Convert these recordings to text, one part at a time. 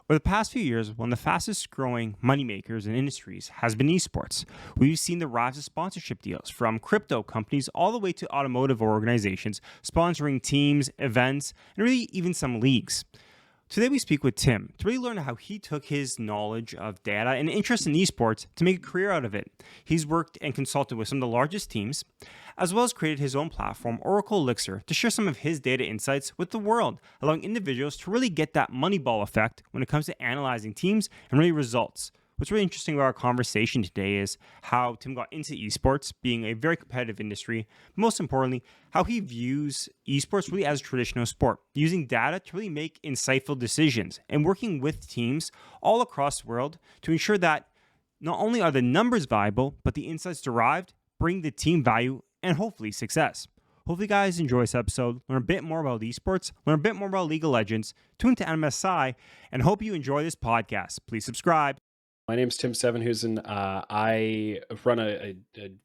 Over the past few years, one of the fastest growing moneymakers in industries has been esports. We've seen the rise of sponsorship deals from crypto companies all the way to automotive organizations sponsoring teams, events, and really even some leagues. Today we speak with Tim to really learn how he took his knowledge of data and interest in esports to make a career out of it. He's worked and consulted with some of the largest teams, as well as created his own platform, Oracle Elixir, to share some of his data insights with the world, allowing individuals to really get that moneyball effect when it comes to analyzing teams and really results. What's really interesting about our conversation today is how Tim got into esports, being a very competitive industry. Most importantly, how he views esports really as a traditional sport, using data to really make insightful decisions and working with teams all across the world to ensure that not only are the numbers valuable, but the insights derived bring the team value and hopefully success. Hopefully, you guys enjoy this episode, learn a bit more about esports, learn a bit more about League of Legends, tune to MSI, and hope you enjoy this podcast. Please subscribe. My name's Tim Sevenhuysen. I run a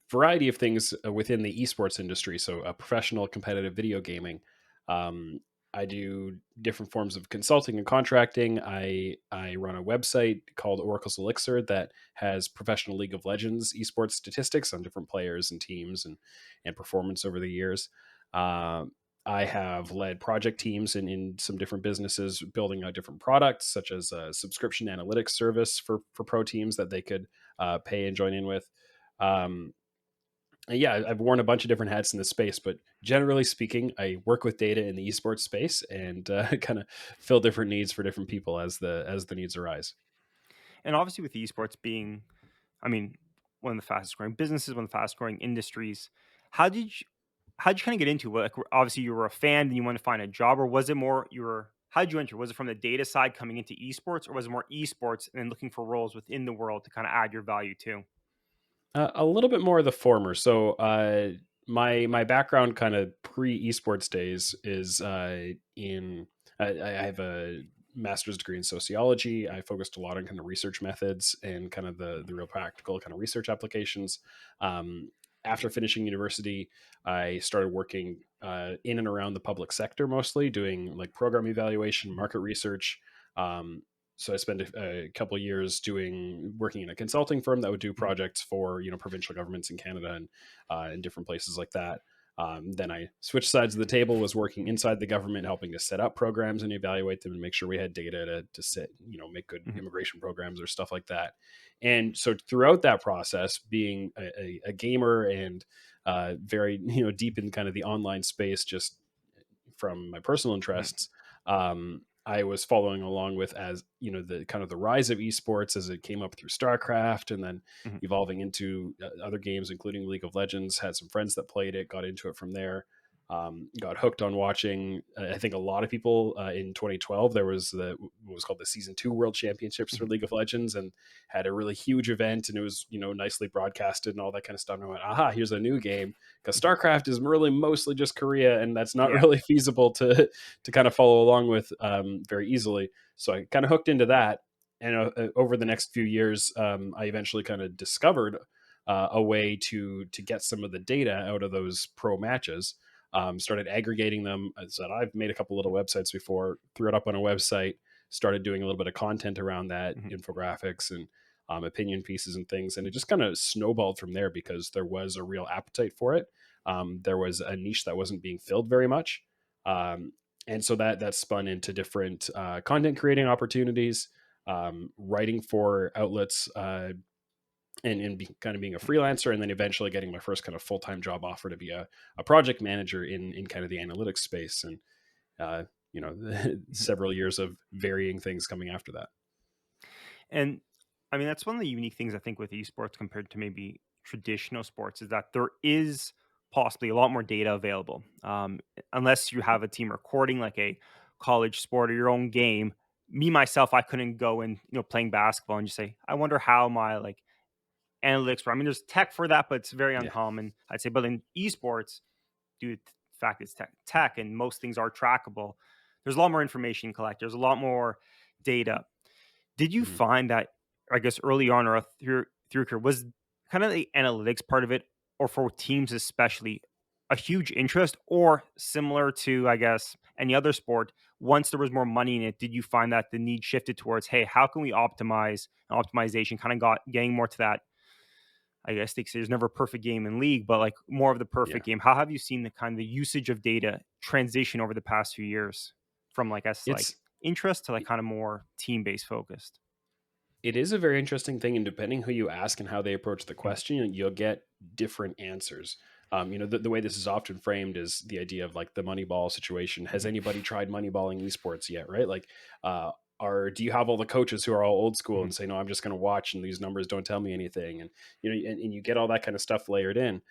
variety of things within the esports industry, so professional competitive video gaming. Um, I do different forms of consulting and contracting. I run a website called Oracle's Elixir that has professional League of Legends esports statistics on different players and teams and performance over the years. Um, I have led project teams in some different businesses building out different products, such as a subscription analytics service for pro teams that they could pay and join in with. Um, and yeah, I've worn a bunch of different hats in this space, but generally speaking, I work with data in the esports space and kind of fill different needs for different people as the needs arise. And obviously, with esports being, I mean, one of the fastest growing businesses, one of the fastest growing industries, how did you how did you kind of get into it? Like, obviously, you were a fan and you wanted to find a job, or was it more you were? How did you enter? Was it from the data side coming into esports, or was it more esports and then looking for roles within the world to kind of add your value to? A little bit more of the former. So my background, kind of pre esports days, is in I have a master's degree in sociology. I focused a lot on kind of research methods and kind of the real practical kind of research applications. Um, After finishing university, I started working in and around the public sector, mostly doing like program evaluation, market research. Um, so I spent a couple of years working in a consulting firm that would do Mhm. projects for provincial governments in Canada and different places like that. Then I switched sides of the table, was working inside the government, helping to set up programs and evaluate them and make sure we had data to set, make good Mhm. immigration programs or stuff like that. And so throughout that process, being a gamer and very deep in kind of the online space, just from my personal Mhm. interests, I was following along with, as the kind of the rise of esports as it came up through StarCraft and then Mhm. evolving into other games, including League of Legends. Had some friends that played it, got into it from there. Got hooked on watching. I think a lot of people in 2012 there was what was called the Season 2 World Championships for Mhm. League of Legends, and had a really huge event, and it was nicely broadcasted and all that kind of stuff. And I went, aha, here's a new game, because Mhm. StarCraft is really mostly just Korea, and that's not Yeah. really feasible to kind of follow along with very easily. So I kind of hooked into that, and over the next few years, I eventually kind of discovered a way to get some of the data out of those pro matches. Started aggregating them. I said I've made a couple little websites before, threw it up on a website, started doing a little bit of content around that, Mhm. infographics and opinion pieces and things, and it just kind of snowballed from there because there was a real appetite for it. There was a niche that wasn't being filled very much, um, and so that spun into different content creating opportunities, writing for outlets, and kind of being a freelancer, and then eventually getting my first kind of full time job offer to be a project manager in kind of the analytics space, and uh, Mhm. several years of varying things coming after that. And I mean, that's one of the unique things I think with esports compared to maybe traditional sports is that there is possibly a lot more data available. Unless you have a team recording like a college sport or your own game. Me myself, I couldn't go and playing basketball and just say, I wonder how my like analytics. I mean, there's tech for that, but it's very Yeah. uncommon, I'd say. But in esports, due to the fact it's tech and most things are trackable, there's a lot more information collected. There's a lot more data. Did you Mhm. find that, I guess, early on or through your career, was kind of the analytics part of it, or for teams especially, a huge interest, or similar to, I guess, any other sport? once there was more money in it, did you find that the need shifted towards, hey, how can we optimize, and optimization kind of got getting more to that? I guess they say there's never a perfect game in league, but like more of the Yeah. perfect game. How have you seen the kind of the usage of data transition over the past few years from like us like It's interest to like kind of more team based focused? it is a very interesting thing, and depending who you ask and how they approach the Mm, question, you'll get different answers. The way this is often framed is the idea of like the Moneyball situation. Has mhm, anybody tried Moneyballing esports yet? Right? Like, or do you have all the coaches who are all old school mhm, and say, no, I'm just going to watch, and these numbers don't tell me anything, and and you get all that kind of stuff layered in.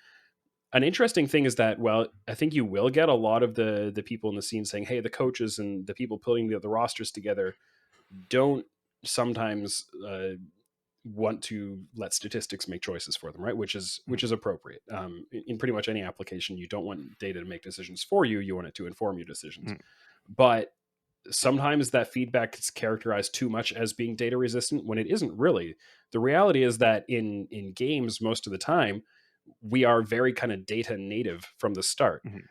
An interesting thing is that, well, I think you will get a lot of the people in the scene saying, hey, the coaches and the people putting the rosters together don't sometimes want to let statistics make choices for them, right? mhm, Which is appropriate. In pretty much any application, you don't want data to make decisions for you. You want it to inform your decisions. mhm, But sometimes that feedback is characterized too much as being data resistant when it isn't really. The reality is that in games, most of the time, we are very kind of data native from the start. mhm,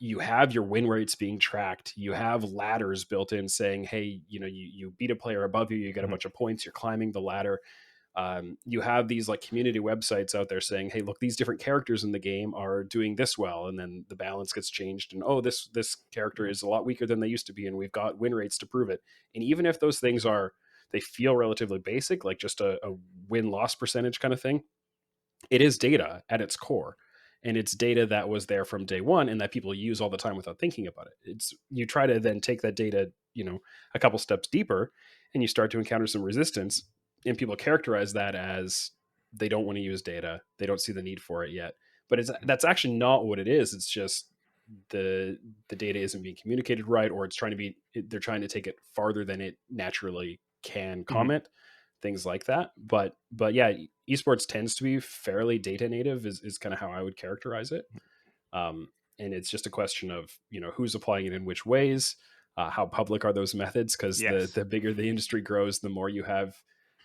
You have your win rates being tracked. You have ladders built in saying, hey, you beat a player above you, you get a mhm, bunch of points, you're climbing the ladder. You have these like community websites out there saying, hey, look, these different characters in the game are doing this well, and then the balance gets changed, and oh, this character mhm, is a lot weaker than they used to be, and we've got win rates to prove it. And even if those things are, they feel relatively basic, like just a win loss percentage kind of thing, it is data at its core, and it's data that was there from day one and that people use all the time without thinking about it. It's, you try to then take that data, a couple steps deeper, and you start to encounter some resistance, and people characterize that as they don't want to use data, they don't see the need for it yet. But that's actually not what it is. It's just the the data isn't being communicated right, or it's trying to be, they're trying to take it farther than it naturally can mhm, comment, things like that. But yeah, esports tends to be fairly data native, is kind of how I would characterize it. um, and it's just a question of, who's applying it in which ways, how public are those methods, because yes. the bigger the industry grows, the more you have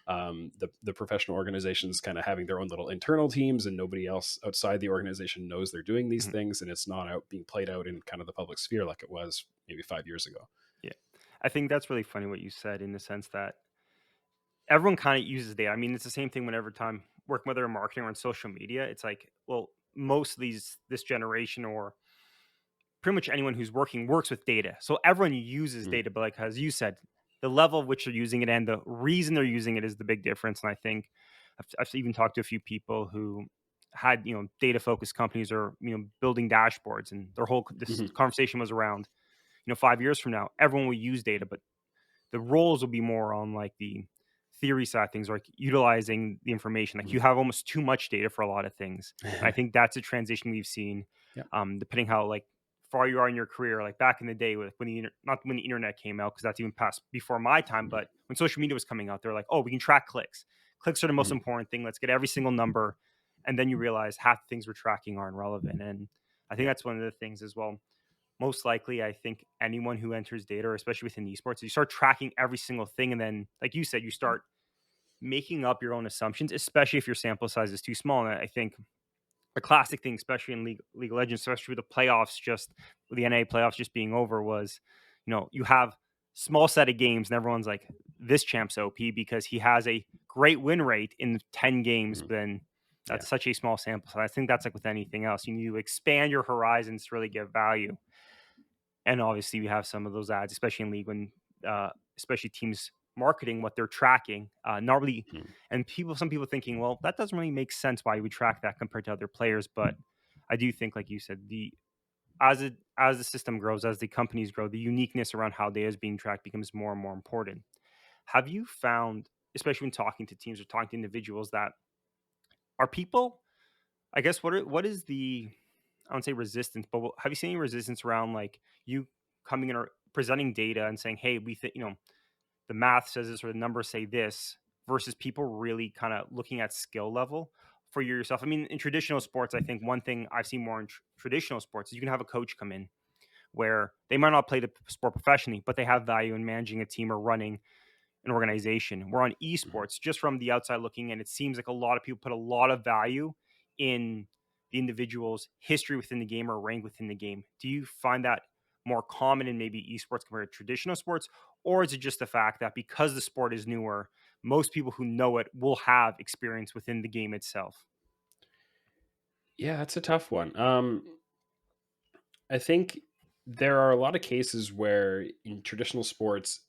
the professional organizations kind of having their own little internal teams, and nobody else outside the organization knows they're doing these Mhm, things, and it's not out being played out in kind of the public sphere like it was maybe 5 years ago. yeah. I think that's really funny what you said in the sense that everyone kind of uses data. I mean, it's the same thing whenever time working whether in marketing or on social media. It's like, well, most of this generation or pretty much anyone who's working works with data. So everyone uses Mm, data, but like as you said, the level of which they're using it and the reason they're using it is the big difference. And I think I've even talked to a few people who had data focused companies or building dashboards, and their whole this mhm, conversation was around 5 years from now everyone will use data, but the roles will be more on like the theory side of things, like utilizing the information. Like mhm. you have almost too much data for a lot of things. And I think that's a transition we've seen, Yeah. depending how like far you are in your career. Like back in the day, with when not when the internet came out, because that's even past before my time. Mhm, But when social media was coming out, they're like, oh, we can track clicks. Clicks are the most mhm, important thing. Let's get every single number. And then you realize half the things we're tracking aren't relevant. And I think yeah. that's one of the things as well. Most likely, I think anyone who enters data, or especially within esports, you start tracking every single thing, and then, like you said, you start making up your own assumptions, especially if your sample size is too small. And I think a classic thing, especially in League of Legends, especially with the playoffs, just with the NA playoffs just being over, was you have small set of games, and everyone's like, this champ's OP because he has a great win rate in 10 games, Mhm, but then yeah. that's such a small sample. So I think that's like with anything else. You need to expand your horizons to really give value. And obviously, we have some of those ads, especially in league when, especially teams marketing what they're tracking. Not really, Mhm, and some people thinking, well, that doesn't really make sense why you would track that compared to other players. But I do think, like you said, as the system grows, as the companies grow, the uniqueness around how data is being tracked becomes more and more important. Have you found, especially when talking to teams or talking to individuals, that are people? I guess what is the, I don't say resistance, but have you seen any resistance around like you coming in or presenting data and saying, "Hey, we think the math says this or the numbers say this," versus people really kind of looking at skill level for yourself? I mean, in traditional sports, I think one thing I've seen more in traditional sports is you can have a coach come in where they might not play the sport professionally, but they have value in managing a team or running an organization. We're on mhm. esports, just from the outside looking in, it seems like a lot of people put a lot of value in the individual's history within the game or rank within the game. Do you find that more common in maybe esports compared to traditional sports? Or is it just the fact that because the sport is newer, most people who know it will have experience within the game itself? Yeah, that's a tough one. I think there are a lot of cases where in traditional sports,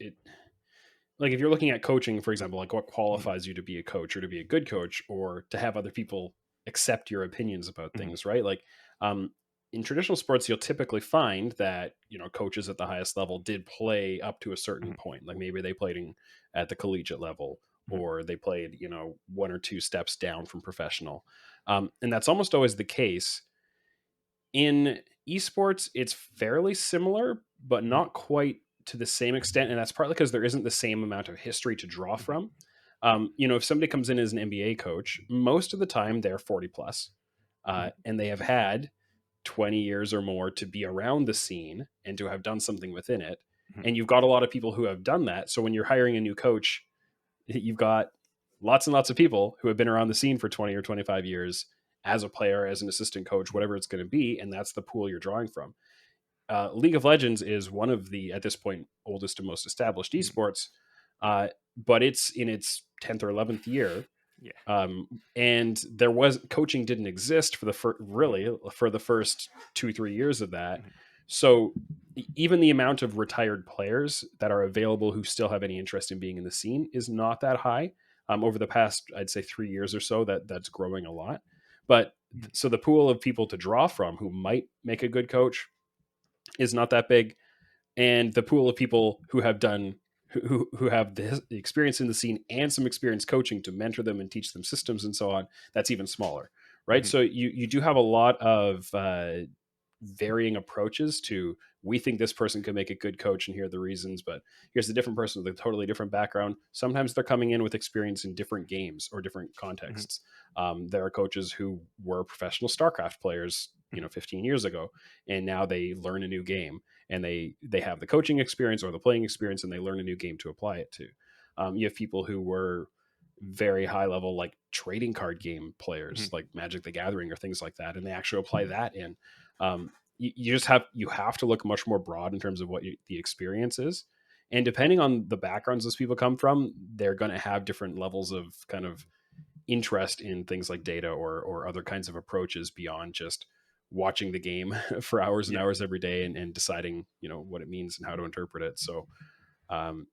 like if you're looking at coaching, for example, like what Mhm, qualifies you to be a coach or to be a good coach or to have other people accept your opinions about mhm, things, right? Like um, in traditional sports, you'll typically find that, coaches at the highest level did play up to a certain mhm, point. Like maybe they played at the collegiate level mhm, or they played, one or two steps down from professional. And that's almost always the case. In esports, it's fairly similar, but mhm, not quite to the same extent, and that's partly because there isn't the same amount of history to draw mhm, from. If somebody comes in as an NBA coach, most of the time they're 40 plus, mhm, and they have had 20 years or more to be around the scene and to have done something within it. mhm, And you've got a lot of people who have done that. So when you're hiring a new coach, you've got lots and lots of people who have been around the scene for 20 or 25 years as a player, as an assistant coach, mhm, whatever it's going to be. And that's the pool you're drawing from. League of Legends is one of the, at this point, oldest and most established mhm. esports, but it's in its 10th or 11th year. Yeah. And there was coaching didn't exist for Mhm, really for the first 2-3 years of that. mhm, So even the amount of retired players that are available who still have any interest in being in the scene is not that high. Over the past, I'd say 3 years or so, that's growing a lot. But mhm, so the pool of people to draw from who might make a good coach is not that big, and the pool of people who have done who have the experience in the scene and some experience coaching to mentor them and teach them systems and so on, that's even smaller, right? mhm, So you do have a lot of varying approaches to, we think this person could make a good coach and here are the reasons, but here's a different person with a totally different background. Sometimes they're coming in with experience in different games or different mhm, contexts. There are coaches who were professional StarCraft players, mhm, 15 years ago, and now they learn a new game and they have the coaching experience or the playing experience and they learn a new game to apply it to. You have people who were very high level like trading card game players mhm, like Magic the Gathering or things like that, and they actually apply that in. You just have to look much more broad in terms of what the experience is, and depending on the backgrounds those people come from, they're going to have different levels of kind of interest in things like data or other kinds of approaches beyond just watching the game for hours and yeah. hours every day and deciding what it means and how to interpret it. So um,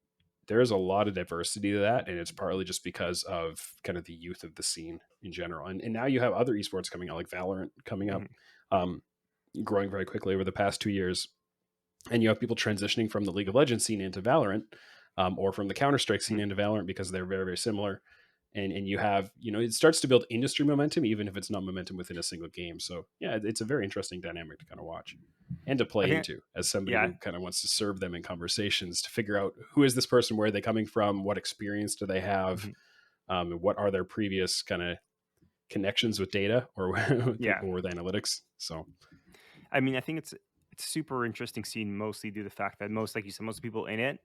there is a lot of diversity to that, and it's partly just because of kind of the youth of the scene in general. And now you have other esports coming out, like Valorant coming up, Mhm, um, growing very quickly over the past 2 years, and you have people transitioning from the League of Legends scene into Valorant, or from the Counter Strike scene mhm. into Valorant because they're very very similar. And you have, it starts to build industry momentum even if it's not momentum within a single game. So yeah, it's a very interesting dynamic to kind of watch and to I play think, into as somebody yeah. who kind of wants to serve them in conversations to figure out who is this person, where are they coming from, what experience do they have, Mhm, and what are their previous kind of connections with data or yeah. or with analytics. So I mean, I think it's super interesting scene mostly due to the fact that most, like you said, most people in it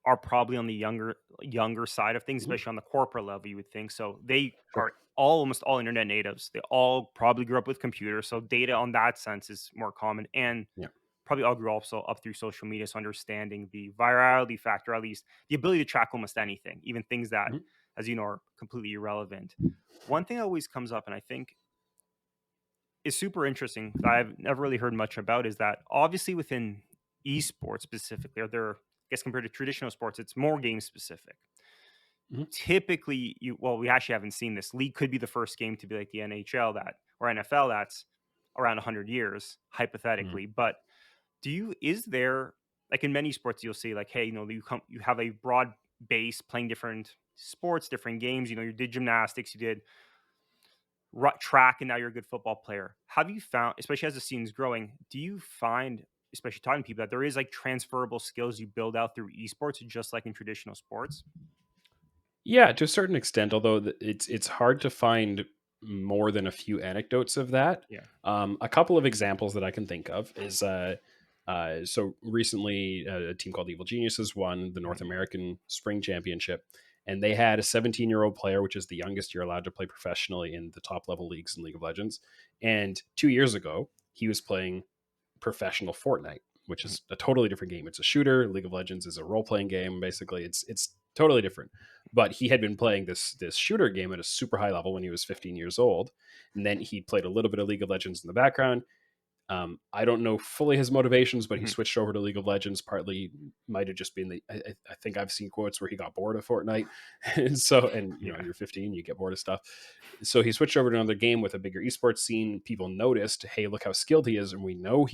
are probably on the younger side of things, mhm, especially on the corporate level, you would think. So they sure, are almost all internet natives. They all probably grew up with computers, so data on that sense is more common, and yeah, probably all grew also up through social media, so understanding the virality factor, at least the ability to track almost anything, even things that, mhm, as you know, are completely irrelevant. One thing that always comes up, and I think is super interesting that I've never really heard much about, is that obviously within esports specifically, or there, I guess compared to traditional sports, it's more game specific. mhm, Typically, we actually haven't seen this. League could be the first game to be like the NHL that or NFL that's around 100 years mhm. hypothetically. But is there, like in many sports you'll see like, hey, you have a broad base playing different sports, different games. You did gymnastics, you did track, and now you're a good football player. Have you found, especially as the scene's growing, do you find, especially talking to people, that there is like transferable skills you build out through esports just like in traditional sports? Yeah, to a certain extent, although it's hard to find more than a few anecdotes of that. Yeah. A couple of examples that I can think of is so recently a team called Evil Geniuses won the North Mhm. American Spring Championship, and they had a 17-year-old player, which is the youngest you're allowed to play professionally in the top level leagues in League of Legends. And 2 years ago, he was playing professional Fortnite. which Mhm. is a totally different game. It's a shooter. League of Legends is a role playing game. Basically, it's totally different. But he had been playing this shooter game at a super high level when he was 15 years old, and then he played a little bit of League of Legends in the background. I don't know fully his motivations, but he Mhm. switched over to League of Legends. Partly might have just been I think I've seen quotes where he got bored of Fortnite, and you know, Yeah. you're 15, you get bored of stuff. So he switched over to another game with a bigger esports scene. People noticed, hey, look how skilled he is, and we know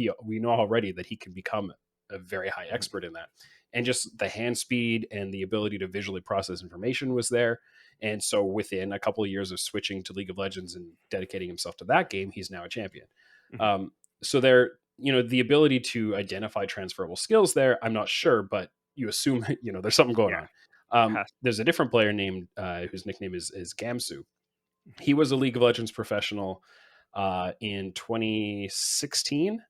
already that he can become a very high Mhm. expert in that. And just the hand speed and the ability to visually process information was there. And so within a couple of years of switching to League of Legends and dedicating himself to that game, he's now a champion. Mhm. Um, so there, you know, the ability to identify transferable skills there, I'm not sure, but you assume, you know, there's something going Yeah. on. Has. There's a different player named whose nickname is Gamsu. He was a League of Legends professional in 2016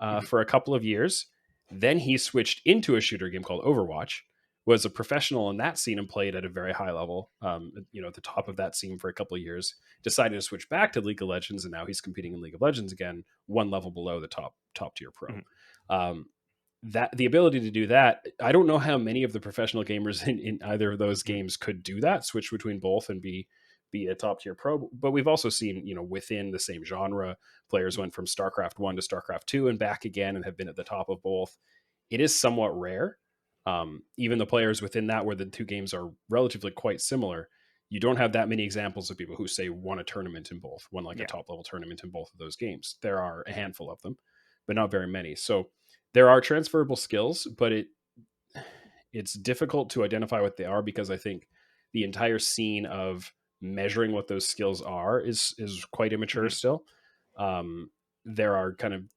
Mhm. for a couple of years. Then he switched into a shooter game called Overwatch. Was a professional in that scene and played at a very high level. You know, at the top of that scene for a couple of years. Decided to switch back to League of Legends, and now he's competing in League of Legends again, one level below the top tier pro. Mhm. Um, that the ability to do that, I don't know how many of the professional gamers in either of those Mhm. games could do that, switch between both and be a top tier pro. But we've also seen, you know, within the same genre, players Mhm. went from StarCraft 1 to StarCraft 2 and back again and have been at the top of both. It is somewhat rare. Even the players within that, where the two games are relatively quite similar, you don't have that many examples of people who say won a tournament in both, won like a Yeah. top level tournament in both of those games. There are a handful of them, but not very many. So there are transferable skills, but it's difficult to identify what they are, because I think the entire scene of measuring what those skills are is quite immature Mhm. still. There are kind of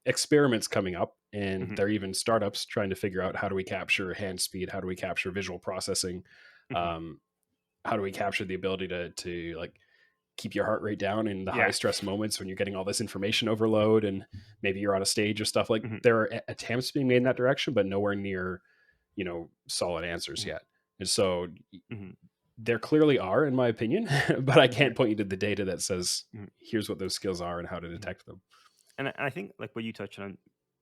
experiments coming up, and Mhm. there are even startups trying to figure out, how do we capture hand speed, how do we capture visual processing, Mhm. um, how do we capture the ability to like keep your heart rate down in the high Yeah. stress moments when you're getting all this information overload, and maybe you're on a stage or stuff. Like, Mhm. there are attempts being made in that direction, but nowhere near, you know, solid answers Mhm. yet. And so Mhm. there clearly are, in my opinion, but I Yeah. can't point you to the data that says Mhm. here's what those skills are and how to Mhm. detect them. And I think like what you touched on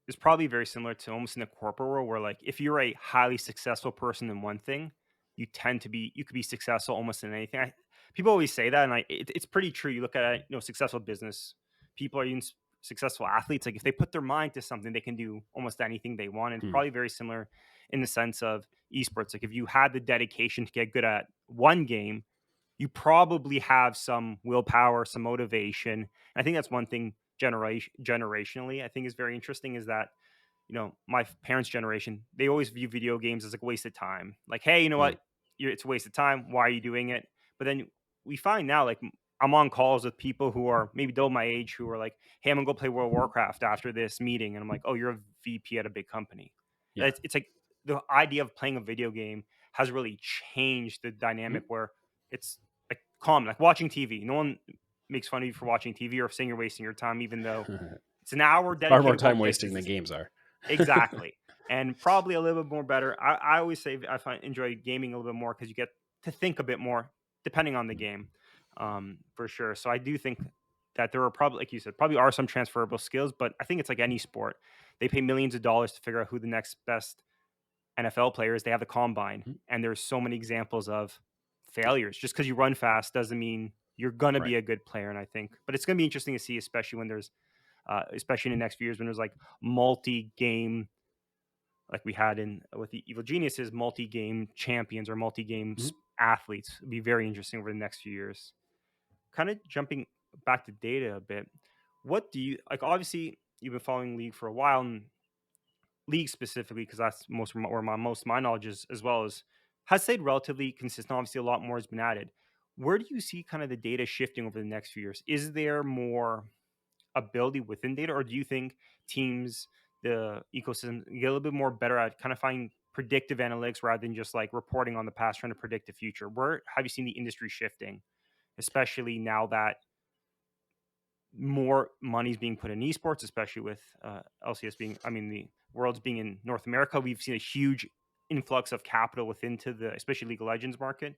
is probably very similar to almost in the corporate world where like if you're a highly successful person in one thing, you could be successful almost in anything. People always say that, and it's pretty true. You look at successful business people, are even successful athletes. Like if they put their mind to something, they can do almost anything they want. And it's Hmm. probably very similar in the sense of esports. Like if you had the dedication to get good at one game, you probably have some willpower, some motivation. I think that's one thing generationally I think is very interesting is that my parents' generation, they always view video games as like a waste of time. Like, hey, you know Hmm. what? It's a waste of time. Why are you doing it? But then we find now, like, I'm on calls with people who are maybe double my age who are like, hey, I'm gonna go play World of Warcraft after this meeting. And I'm like, oh, you're a VP at a big company. Yeah. It's like the idea of playing a video game has really changed the Mhm. dynamic where it's like common, like watching TV. No one makes fun of you for watching TV or saying you're wasting your time, even though it's an hour Far more dedicated to go time play wasting than this. games are. Exactly. And probably a little bit more better. I always say I find enjoy gaming a little bit more because you get to think a bit more depending on the game, for sure. So I do think that there are probably, like you said, probably are some transferable skills, but I think it's like any sport. They pay millions of dollars to figure out who the next best NFL player is. They have the combine, Mhm. and there's so many examples of failures. Just because you run fast doesn't mean you're gonna Right. be a good player. And I think, but it's gonna be interesting to see, especially when there's, especially in the next few years when there's like multi-game, like we had in with the Evil Geniuses, multi-game champions or multi-game Mhm. athletes. It'd be very interesting over the next few years. Kind of jumping back to data a bit. What do you like? Obviously, you've been following League for a while, and League specifically because that's where most of my knowledge is, as well as has stayed relatively consistent. Obviously, a lot more has been added. Where do you see kind of the data shifting over the next few years? Is there more ability within data, or do you think teams, the ecosystem, get a little bit more better at kind of finding predictive analytics rather than just like reporting on the past, trying to predict the future? Where have you seen the industry shifting, especially now that more money's being put in esports, especially with LCS being, I mean, the world's being in North America? We've seen a huge influx of capital within to the, especially League of Legends market.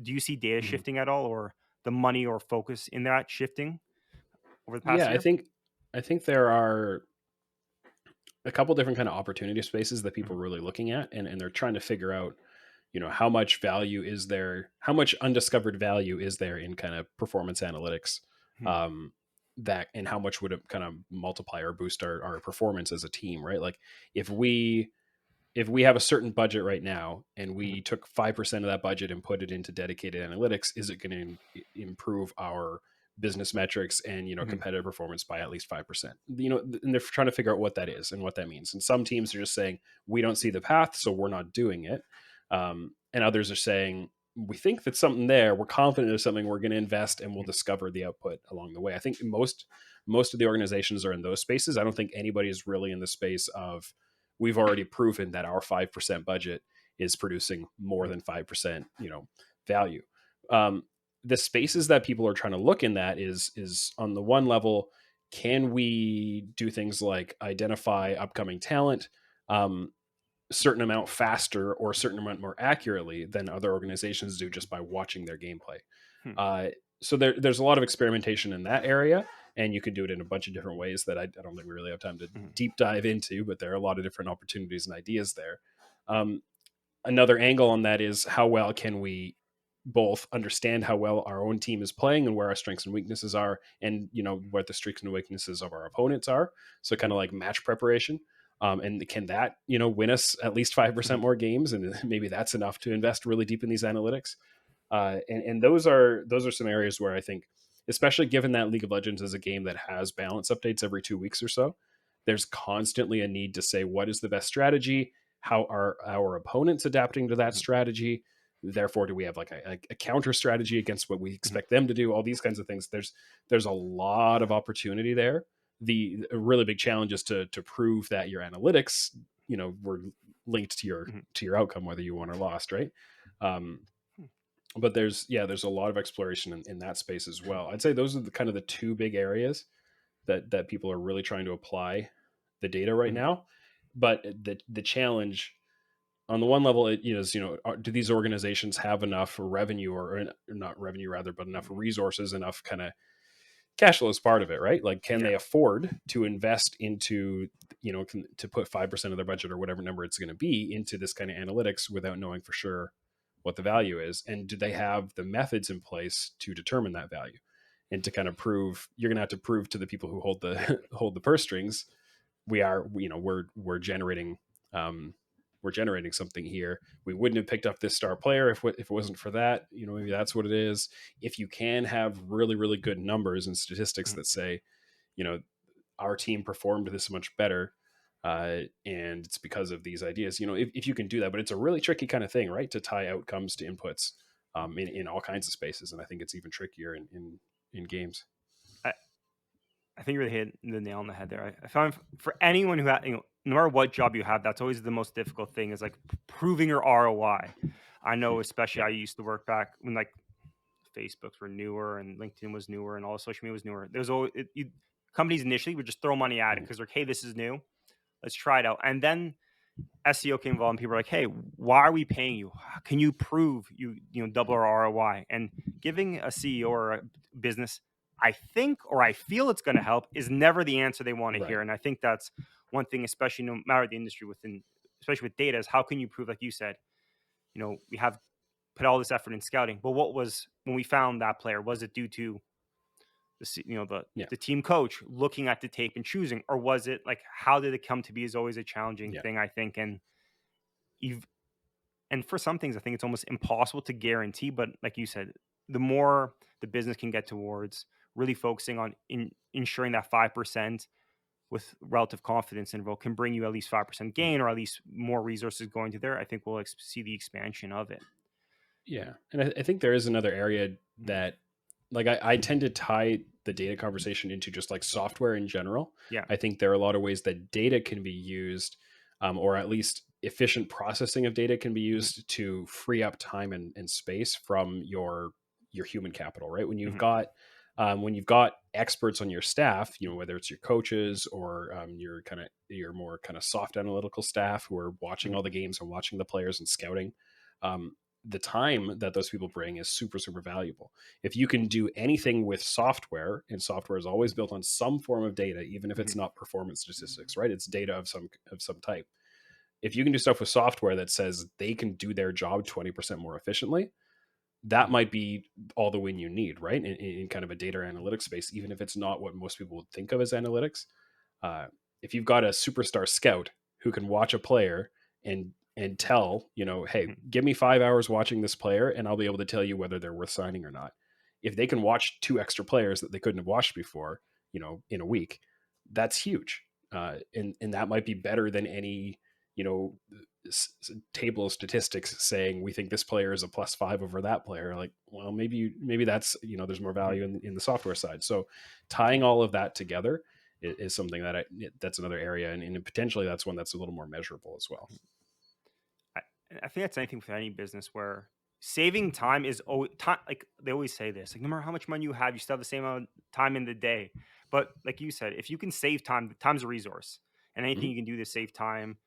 Do you see data Mhm. shifting at all, or the money or focus in that shifting over the past Yeah, year? I think there are a couple different kind of opportunity spaces that people Mhm. are really looking at, and they're trying to figure out, how much value is there, how much undiscovered value is there in kind of performance analytics, Mhm. um, that, and how much would it kind of multiply or boost our performance as a team, right? Like if we have a certain budget right now and Mhm. we took 5% of that budget and put it into dedicated analytics, is it going to improve our business metrics and, Mhm. competitive performance by at least 5%? And they're trying to figure out what that is and what that means. And some teams are just saying, we don't see the path, so we're not doing it. And others are saying, we think that's something there. We're confident there's something, we're going to invest, and we'll Mhm. discover the output along the way. I think most of the organizations are in those spaces. I don't think anybody is really in the space of, we've already proven that our 5% budget is producing more Mhm. than 5%, value. Um, the spaces that people are trying to look in that is on the one level, can we do things like identify upcoming talent, um, certain amount faster or a certain amount more accurately than other organizations do just by watching their gameplay. Mhm. Uh, so there's a lot of experimentation in that area, and you can do it in a bunch of different ways that I don't think we really have time to Mhm. deep dive into, but there are a lot of different opportunities and ideas there. Um, Another angle on that is, how well can we both understand how well our own team is playing and where our strengths and weaknesses are, and what the strengths and weaknesses of our opponents are. So kind of like match preparation. And can that win us at least 5% Mhm. more games, and maybe that's enough to invest really deep in these analytics. And those are some areas where I think, especially given that League of Legends is a game that has balance updates every 2 weeks or so, there's constantly a need to say, what is the best strategy? How are our opponents adapting to that Mhm. strategy? Therefore, do we have like a counter strategy against what we Mhm. expect them to do? All these kinds of things. There's a lot of opportunity there. The a really big challenge is to prove that your analytics, were linked Mhm. to your outcome, whether you won or lost, right? Um, but there's a lot of exploration in that space as well. I'd say those are the kind of the two big areas that people are really trying to apply the data right Mhm. now. But the challenge on the one level, is, do these organizations have enough revenue, or not revenue rather, but enough Mhm. resources, enough kind of cash flow is part of it, right? Like, can Yeah. they afford to invest into, to put 5% of their budget or whatever number it's going to be into this kind of analytics without knowing for sure what the Mhm. value is? And do they have the methods in place to determine that value? And to kind of prove, you're going to have to prove to the people who hold the hold the purse strings, we are, we're generating, um, we're generating something here. We wouldn't have picked up this star player if it wasn't for that. Maybe that's what it is. If you can have really, really good numbers and statistics Mhm. that say, you know, our team performed this much better, and it's because of these ideas. If you can do that, but it's a really tricky kind of thing, right? To tie outcomes to inputs, in all kinds of spaces, and I think it's even trickier in games. I, I think you really hit the nail on the head there. I found for anyone who no matter what job you have, that's always the most difficult thing is like proving your ROI. I know, Mhm. especially Yeah, I used to work back when like Facebooks were newer and LinkedIn was newer and all social media was newer. There's always companies initially would just throw money at it Mhm. because like, hey, this is new, let's try it out. And then SEO came involved, and people are like, hey, why are we paying you? Can you prove double our ROI? And giving a CEO or a business, I think or I feel it's going to help, is never the answer they want to Right. hear. And I think that's one thing, especially no matter the industry within, especially with data, is how can you prove, like you said, we have put all this effort in scouting, but what was when we found that player? Was it due to Yeah. the team coach looking at the tape and choosing, or was it like how did it come to be? Is always a challenging Yeah. thing, I think, and you've and for some things, I think it's almost impossible to guarantee. But like you said, the more the business can get towards really focusing on ensuring that 5% with relative confidence interval can bring you at least 5% Mhm. gain, or at least more resources going to there. I think we'll see the expansion of it. Yeah, and I think there is another area Mhm. that, like, I tend to tie the data conversation into just like software in general. Yeah. I think there are a lot of ways that data can be used, or at least efficient processing of data can be Mhm. used to free up time and space from your human capital. Right, Mhm. when you've got experts on your staff, whether it's your coaches or, your more kind of soft analytical staff who are watching Mhm. all the games and watching the players and scouting. the time that those people bring is super, super valuable. If you can do anything with software, and software is always built on some form of data, even if it's not performance statistics, right? It's data of some type. If you can do stuff with software that says they can do their job 20% more efficiently, that might be all the win you need, right? In kind of a data analytics space, even if it's not what most people would think of as analytics. Uh, if you've got a superstar scout who can watch a player and tell, hey, give me 5 hours watching this player, and I'll be able to tell you whether they're worth signing or not. If they can watch two extra players that they couldn't have watched before, in a week, that's huge. And that might be better than any, you know, table of statistics saying we think this player is a +5 over that player. Like, well, maybe that's, there's more value in the software side. So tying all of that together is something that's another area, and potentially that's one that's a little more measurable as well. I think that's anything for any business where saving time is always time. Like they always say this, like no matter how much money you have, you still have the same amount of time in the day. But like you said, if you can save time, time's a resource, and anything Mhm. you can do to save time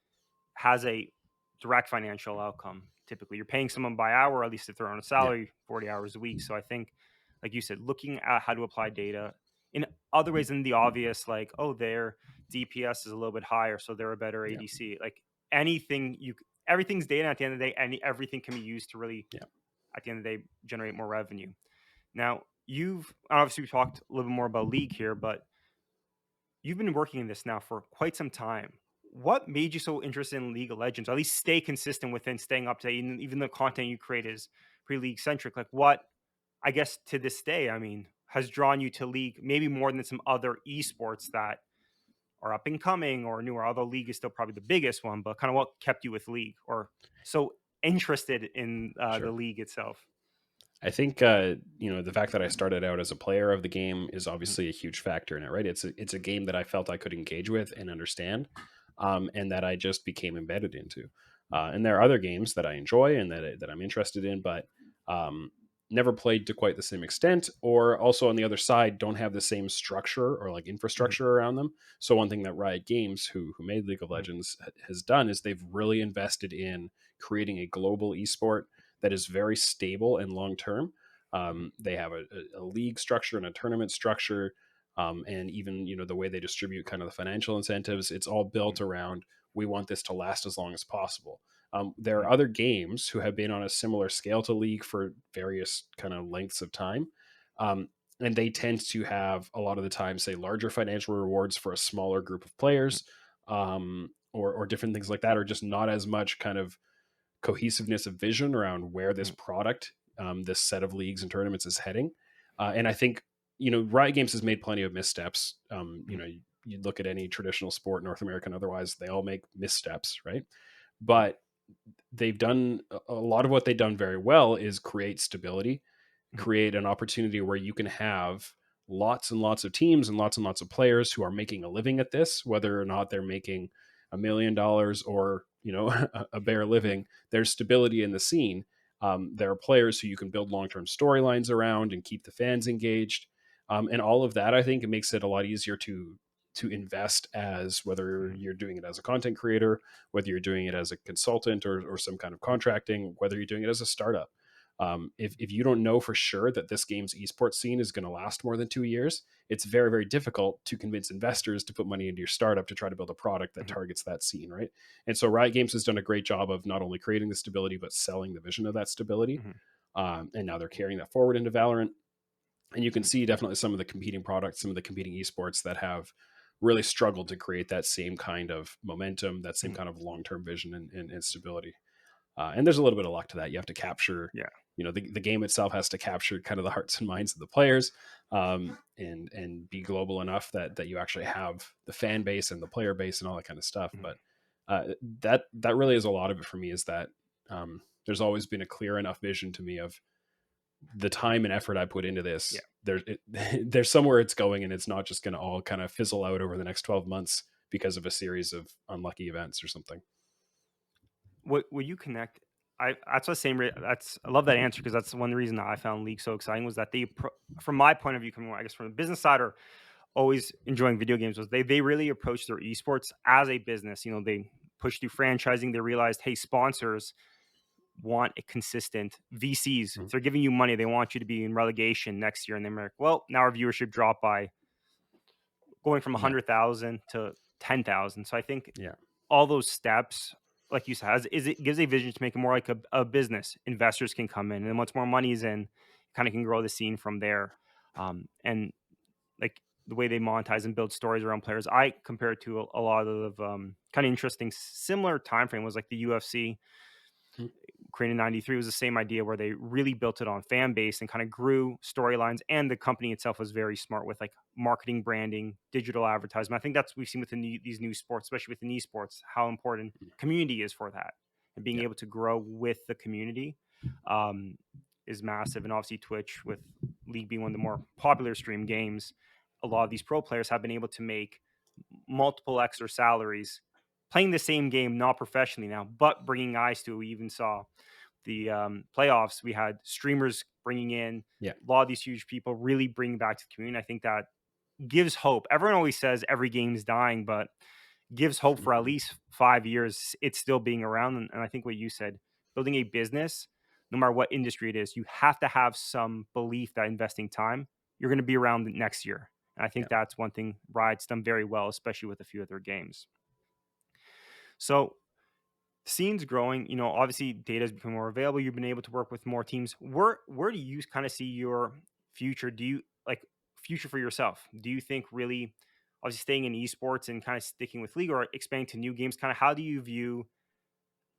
has a direct financial outcome. Typically, you're paying someone by hour, at least if they're on a Yeah, salary, 40 hours a week. So I think, like you said, looking at how to apply data in other ways than the obvious, like, oh, their DPS is a little bit higher, so they're a better yeah, ADC. Like anything everything's data at the end of the day, and everything can be used to really, yeah. at the end of the day, generate more revenue. Now, you've obviously we talked a little bit more about League here, but you've been working in this now for quite some time. What made you so interested in League of Legends? Or at least stay consistent within staying up to date, even the content you create is pretty League centric. Like what, I guess to this day, I mean, has drawn you to League maybe more than some other esports that are up and coming or newer? Although League is still probably the biggest one, but kind of what kept you with League or so interested in the Sure. League itself? I think the fact that I started out as a player of the game is Mhm, obviously a huge factor in it, right? It's a game that I felt I could engage with and understand, and that I just became embedded into. And there are other games that I enjoy and that I'm interested in, but um, never played to quite the same extent, or also on the other side don't have the same structure or like mhm, infrastructure around them. So one thing that Riot Games, who made League of mhm, Legends, has done is they've really invested in creating a global esport that is very stable and long term. They have a league structure and a tournament structure, and even the way they distribute kind of the financial incentives. It's all built mhm, around we want this to last as long as possible. There are mhm, other games who have been on a similar scale to League for various kind of lengths of time. Um, and they tend to have a lot of the time, say, larger financial rewards for a smaller group of mhm, players, or different things like that, or just not as much kind of cohesiveness of vision around where this mhm, product, this set of leagues and tournaments is heading. And I think, Riot Games has made plenty of missteps. mhm, You look at any traditional sport, North American, otherwise, they all make missteps, right? But they've done a lot of what they've done very well is create stability, mhm, create an opportunity where you can have lots and lots of teams and lots of players who are making a living at this, whether or not they're making $1 million or a bare mhm, living. There's stability in the scene. There are players who you can build long-term storylines around and keep the fans engaged, and all of that. I think it makes it a lot easier to invest, as whether mhm, you're doing it as a content creator, whether you're doing it as a consultant or some kind of contracting, whether you're doing it as a startup. If you don't know for sure that this game's esports scene is going to last more than 2 years, it's very, very difficult to convince investors to put money into your startup to try to build a product that mhm, targets that scene, right? And so Riot Games has done a great job of not only creating the stability, but selling the vision of that stability. mhm, And now they're carrying that forward into Valorant. And you can mhm, see definitely some of the competing products, some of the competing esports that have really struggled to create that same kind of momentum, that same mhm. kind of long-term vision and stability. And there's a little bit of luck to that. You have to capture, Yeah. the game itself has to capture kind of the hearts and minds of the players, and be global enough that you actually have the fan base and the player base and all that kind of stuff. Mhm. But that really is a lot of it for me. Is that there's always been a clear enough vision to me of the time and effort I put into Yeah. this. There's somewhere it's going, and it's not just going to all kind of fizzle out over the next 12 months because of a series of unlucky events or something. Would you connect? That's the same. That's I love that answer because that's one reason that I found League so exciting was that from my point of view, coming I guess from the business side or always enjoying video games, was they really approach their esports as a business. They push through franchising. They realized, hey, sponsors. want a consistent VCs. Mhm. If they're giving you money, they want you to be in relegation next year, and they're like, well, now our viewership dropped by going from Yeah. 100,000 to 10,000. So I think Yeah. all those steps, like you said, it gives a vision to make it more like a business. Investors can come in, and once more money's in, kind of can grow the scene from there. And like the way they monetize and build stories around players, I compare it to a lot of kind of interesting similar time frame was like the UFC Mhm. created in 93 was the same idea where they really built it on fan base and kind of grew storylines, and the company itself was very smart with like marketing, branding, digital advertisement. I think that's we've seen within these new sports, especially within esports, how important community is for that, and being Yeah. able to grow with the community um, is massive. And obviously Twitch, with League being one of the more popular stream games, a lot of these pro players have been able to make multiple extra salaries playing the same game, not professionally now, but bringing eyes to it. We even saw the playoffs. We had streamers bringing in Yeah. a lot of these huge people, really bringing back to the community. I think that gives hope. Everyone always says every game's dying, but gives hope for at Mhm. least 5 years it's still being around. And I think what you said, building a business, no matter what industry it is, you have to have some belief that investing time, you're going to be around next year. And I Yeah. think that's one thing Riot's done very well, especially with a few of their games. So scene's growing. Obviously data has become more available. You've been able to work with more teams. Where do you kind of see your future? Do you like future for yourself? Do you think really, obviously staying in esports and kind of sticking with league or expanding to new games? Kind of how do you view?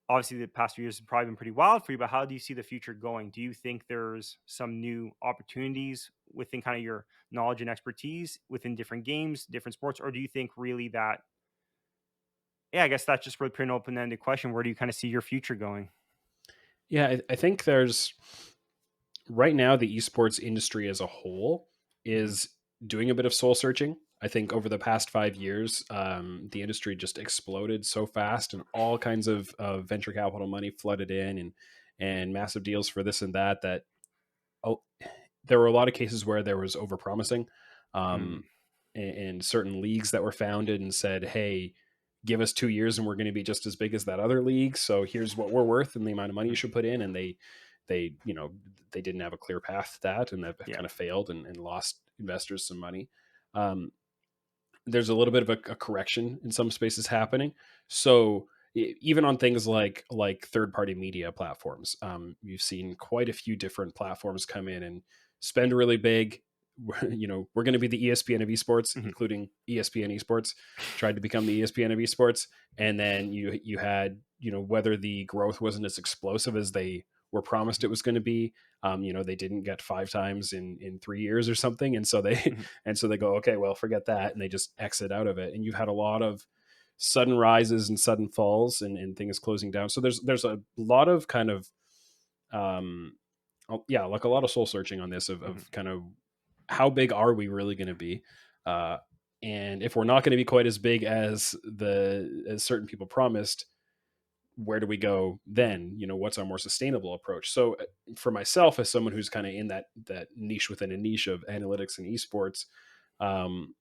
Obviously, the past few years have probably been pretty wild for you, but how do you see the future going? Do you think there's some new opportunities within kind of your knowledge and expertise within different games, different sports, or do you think really that? Yeah, I guess that's just really pretty an open-ended question. Where do you kind of see your future going? Yeah. I think there's right now the esports industry as a whole Mhm. is doing a bit of soul searching. I think over the past 5 years, the industry just exploded so fast, and all kinds of venture capital money flooded in, and massive deals for this and that. That oh, there were a lot of cases where there was overpromising, Mm, um, and certain leagues that were founded and said, "Hey, give us 2 years and we're going to be just as big as that other league. So here's what we're worth and the amount of money you mhm. should put in." And they they didn't have a clear path to that, and that Yeah. kind of failed and lost investors some money. Um, there's a little bit of a correction in some spaces happening. So even on things like third party media platforms, you've seen quite a few different platforms come in and spend really big. We're going to be the ESPN of esports, Mhm, including ESPN Esports tried to become the ESPN of esports, and then you had whether the growth wasn't as explosive as they were promised mhm, it was going to be. They didn't get 5 times in 3 years or something, and so they mhm, and so they go, okay, well, forget that, and they just exit out of it. And you've had a lot of sudden rises and sudden falls, and things closing down. So there's a lot of kind of um, yeah, like a lot of soul searching on this of mhm, kind of how big are we really going to be, uh, and if we're not going to be quite as big as certain people promised, where do we go mhm, then? What's our more sustainable approach? So for myself, as someone who's kind of in that niche within a niche of analytics and esports, um,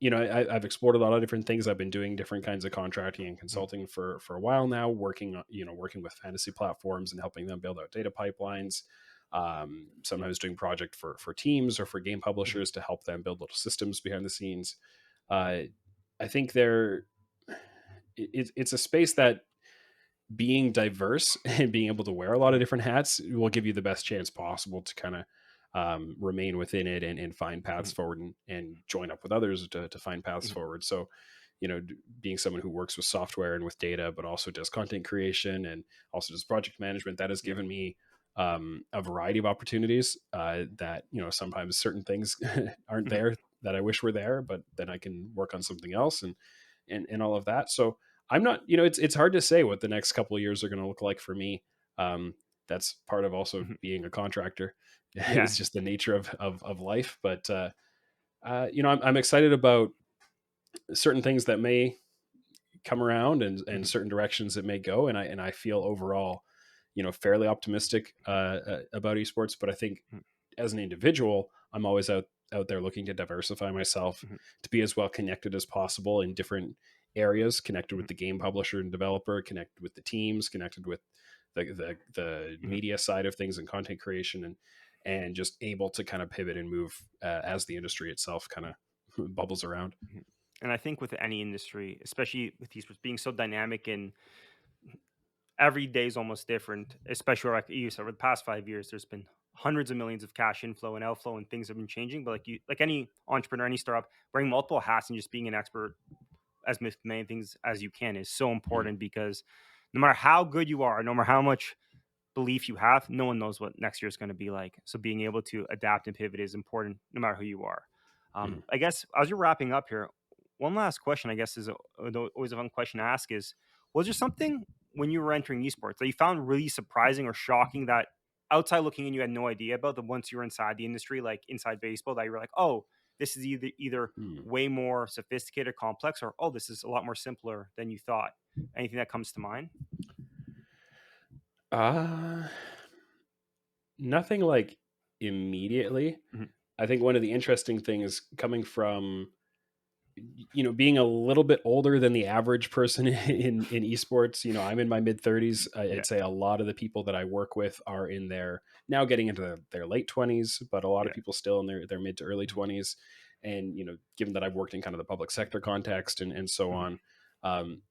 I've explored a lot of different things. I've been doing different kinds of contracting and mhm, consulting for a while now, working with fantasy platforms and helping them build out data pipelines. Sometimes doing project for teams or for game mhm, publishers to help them build little systems behind the scenes. Uh, I think it's a space that being diverse and being able to wear a lot of mhm, different hats will give you the best chance possible to kind of remain within it and find paths mhm, forward, and join up with others to find paths mhm, forward. So, being someone who works with software and with data, but also does content creation and also does project management, that has yeah. given me a variety of opportunities that, sometimes certain things aren't Mhm, there that I wish were there, but then I can work on something else and all of that. So I'm not, it's hard to say what the next couple of years are going to look like for me. Um, that's part of also mhm. being a contractor Yeah. is just the nature of life. But, I'm excited about certain things that may come around, and Mhm, certain directions it may go. And I feel overall, fairly optimistic about esports. But I think mhm, as an individual, I'm always out there looking to diversify myself, mhm, to be as well connected as possible in different areas, connected mhm, with the game publisher and developer, connected with the teams, connected with the Mhm. media side of things and content creation, and just able to kind of pivot and move as the industry itself kind of bubbles around. Mhm. And I think with any industry, especially with esports being so dynamic and every day is almost different, especially like you said, over the past 5 years, there's been hundreds of millions of cash inflow and outflow and things have been changing. But like any entrepreneur, any startup, wearing multiple hats and just being an expert as many things as you can is so Mhm. important because no matter how good you are, no matter how much belief you have, no one knows what next year is going to be like. So being able to adapt and pivot is important no matter who you are. Mhm. I guess as you're wrapping up here, one last question, I guess, is always a fun question to ask is, was there something when you were entering esports that you found really surprising or shocking that outside looking in you had no idea about, that once you were inside the industry, like inside baseball, that you were like, oh, this is either Hmm. way more sophisticated, complex, or oh, this is a lot more simpler than you thought? Anything that comes to mind? Uh, Nothing like immediately. Mhm. I think one of the interesting things coming from being a little bit older than the average person in esports. I'm in my mid 30s. Yeah. I'd say a lot of the people that I work with are in their now getting into their late 20s, but a lot of Yeah. people still in their mid to early Mhm. 20s. And given that I've worked in kind of the public sector context and so Mhm. on,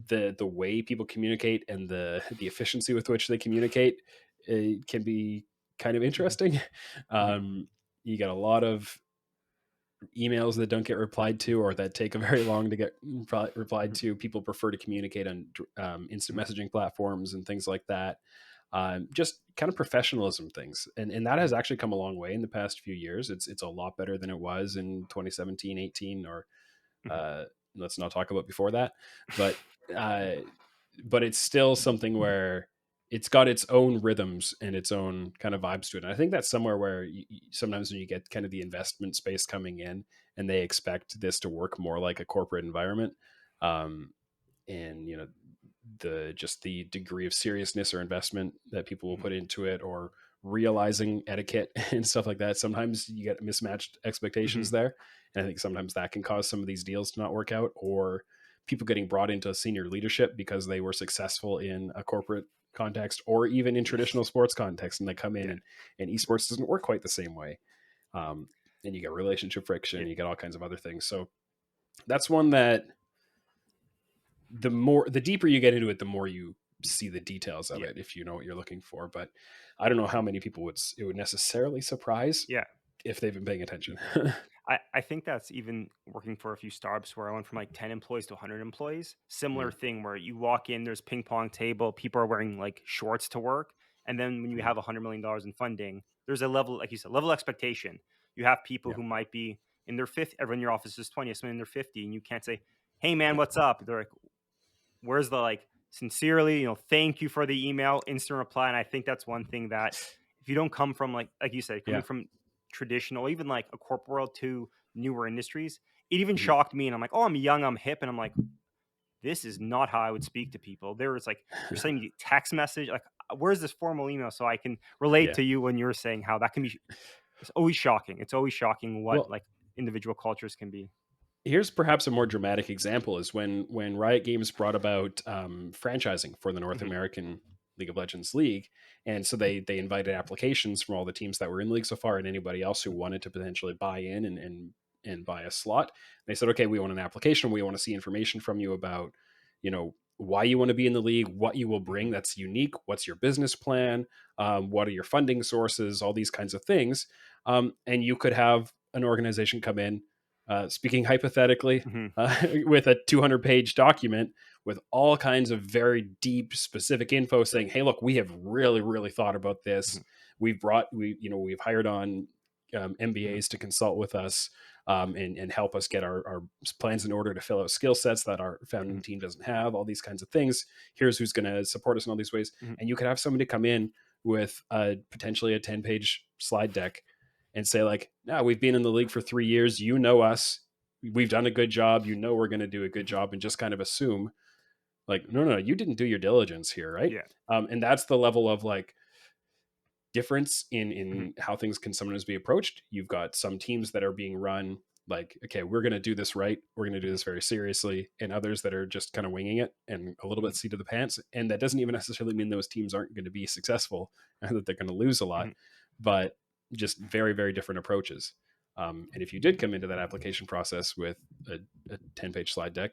the way people communicate and the efficiency with which they communicate, can be kind of Mhm. interesting. Mhm. um, you get a lot of emails that don't get replied to or that take a very long to get replied Mhm. to. People prefer to communicate on instant Mhm. messaging platforms and things like that. Just kind of professionalism things, and that has Mhm. actually come a long way in the past few years. It's a lot better than it was in 2017, 18, or Mhm. uh, let's not talk about before that. But uh, but it's still something where it's got its own rhythms and its own kind of vibes to it. And I think that's somewhere where sometimes when you get kind of the investment space coming in and they expect this to work more like a corporate environment, um, and the degree of seriousness or investment that people will Mhm. put into it, or realizing etiquette and stuff like that, sometimes you get mismatched expectations Mhm. there. And I think sometimes that can cause some of these deals to not work out, or people getting brought into senior leadership because they were successful in a corporate context or even in traditional sports context, and they come in, Yeah. and esports doesn't work quite the same way. um, and you get relationship friction, Yeah. you get all kinds of other things. So that's one that the deeper you get into it, the more you see the details of Yeah. it, if you know what you're looking for. But I don't know how many people it would necessarily surprise Yeah. if they've been paying attention. I think that's even working for a few startups where I went from like 10 employees to 100 employees. Similar Mm, thing where you walk in, there's ping pong table, people are wearing like shorts to work. And then when you mm, have $100 million in funding, there's a level, like you said, level expectation. You have people yeah, who might be in their fifth, everyone in your office is 20, someone in their 50, and you can't say, hey man, yeah, what's up? They're like, where's the like sincerely, thank you for the email, instant reply. And I think that's one thing that if you don't come from like you said, coming yeah. from traditional, even like a corporate world to newer industries, it even Mhm. shocked me. And I'm like, oh, I'm young, I'm hip, and I'm like, this is not how I would speak to people. There was like you're sending me text message, like where's this formal email so I can relate Yeah. to you when you're saying how that can be. It's always shocking. It's always shocking what Well, like individual cultures can be. here's perhaps a more dramatic example: is when Riot Games brought about franchising for the North Mhm. American League of Legends League. And so they invited applications from all the teams that were in the league so far, and anybody else who wanted to potentially buy in and buy a slot. They said, okay, we want an application, we want to see information from you about why you want to be in the league, what you will bring Mhm. that's unique, what's your business plan, what are your funding sources, all these kinds of things. And you could have an organization come in, speaking hypothetically, Mhm. with a 200-page document with all kinds of very deep, specific info, saying, "Hey, look, we have really, really thought about this. Mhm. We've hired on Mhm. MBAs to consult with us, and help us get our plans in order to fill out skill sets that our founding Mhm. team doesn't have. All these kinds of things. Here's who's going to support us in all these ways." Mhm. And you could have somebody come in with potentially a 10-page slide deck and say, like, "No, we've been in the league for 3 years. You know us. We've done a good job. You know we're going to do a good Mhm. job," and just kind of assume, like, no, no, you didn't do your diligence here, right? Yeah. And that's the level of like difference in Mhm. how things can sometimes be approached. You've got some teams that are being run like, okay, we're going to do this right. We're going to do this very seriously. And others that are just kind of winging it and a little bit seat of the pants. And that doesn't even necessarily mean those teams aren't going to be successful and that they're going to lose a lot, but just very, very different approaches. And if you did come into that application process with a 10-page slide deck,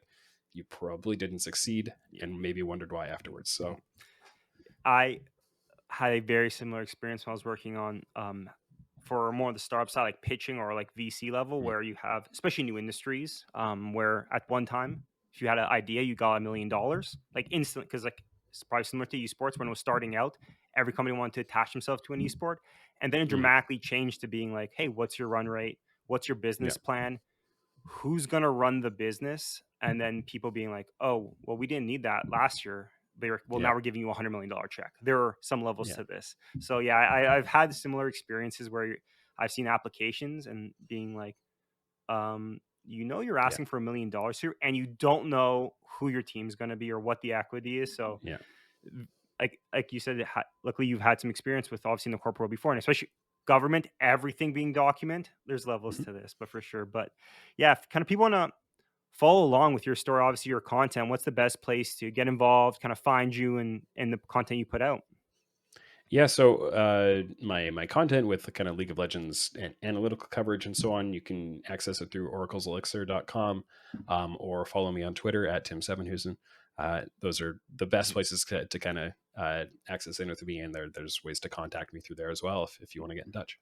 you probably didn't succeed and maybe wondered why afterwards. So I had a very similar experience when I was working on for more of the startup side, like pitching or like VC level, where you have, especially new industries, where at one time, if you had an idea, you got $1 million, like instant, because like it's probably similar to esports when it was starting out. Every company wanted to attach themselves to an esport, and then it dramatically changed to being like, hey, what's your run rate? What's your business plan? Who's gonna run the business? And then people being like, oh, well, we didn't need that last year. Now we're giving you $100 million check. There are some levels to this. So yeah, I've had similar experiences where I've seen applications and being like, you're asking for $1 million here, and you don't know who your team's going to be or what the equity is. So like you said, luckily you've had some experience with obviously in the corporate world before, and especially government, everything being documented. There's levels to this, but for sure. But yeah, if kind of people want to follow along with your story, obviously your content, what's the best place to get involved, kind of find you and the content you put out? Yeah, so my content with the kind of League of Legends and analytical coverage and so on, you can access it through oracleselixir.com, or follow me on Twitter at Tim Sevenhuysen. Those are the best places to kind of access in with me, and there's ways to contact me through there as well if you want to get in touch.